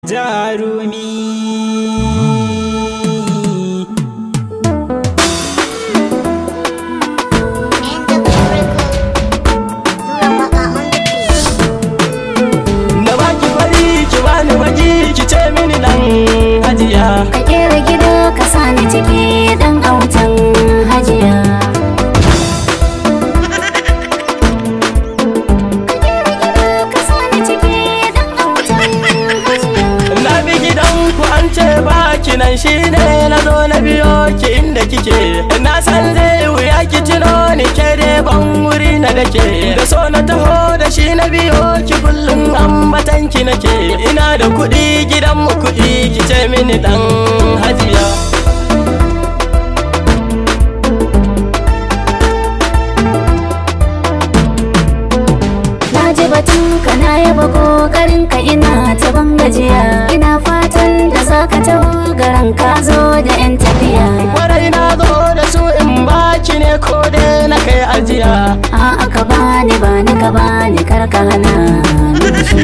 Jarumi na baki bari ki bani waje ki ce mini dan hajiya, ka kera gida ka sani ciki dan autan hajiya. Nan shine na zo na biyo ki inda kike, na san zai wuya ki tuno ni ke dai ban wuri na dake, da so na taho da shi na biyo ki kullum ambatan ki nake, ina da kuɗi gidan mu kuɗi ki ce mini dan hajiya. Na ji batun ka na yaba kokarin ka ina ta ban gajiya, ina fatan da zaka taho garan ka zo da yan tafiya. Kwarai na zo da su in baki ne ko dai na kai ajiya. A'a ka bani ka bani kar ka hana ni shi.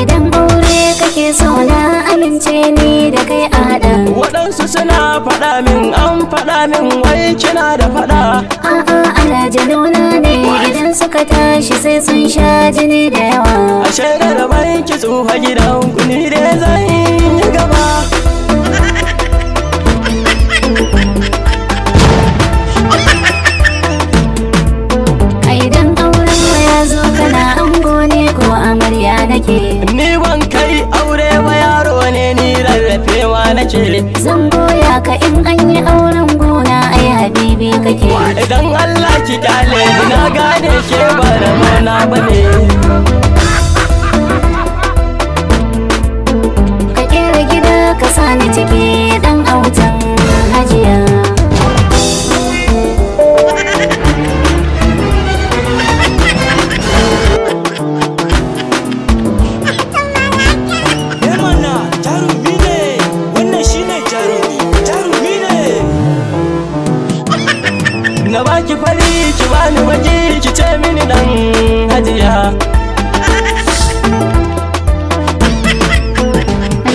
Idan aure kake so na amince ni da kai a haɗa. Waɗansu suna faɗa min an faɗa min wai kina da faɗa. A'a alajaluna ne idan suka tashi sai sun sha jini da yawa. A shaidar bai ki tsufa gidan ku ni dai zan yi gaba. A idan auren ya zo kana ango ne ko amarya nake. Ni ban kai aure ba yaro ne ni rarrafewa nake. Zan goya ka in an yi auren gona ai habibi kake. Idan Allah ki kyale na gane ke ba da mana bane. Ka kera gida ka sani ciki dan autan hajiya. Na baki fari ki bani waje ki ce mini dan hajiya.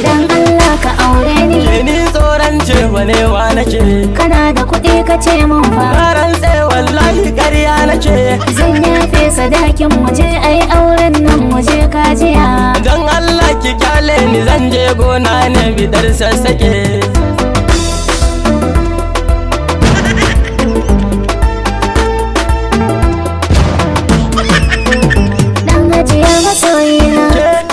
Dan Allah ka aure ni. Ke ni tsoron ce banewa nake. Kana da kuɗi ka ce mun fa. Karan tsaye wallahi ƙarya nake. Zan yafe sadakin muje ai auren nan muje kajiya. Dan Allah ki kyale ni zan je gona ne bidar sassake.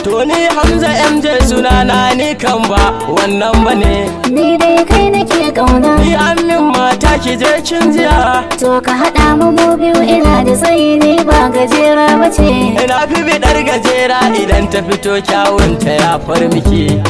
To ni Hamza MJ sunana ni kan ba wannan bane. Ni dai kai nake kauna. Ni amin mata ki je kin jiya. To ka haɗa mu biyu ina da tsayi ne ba gajera bace. Ina fi bidar gajera idan ta fito kyawunta ya far miki.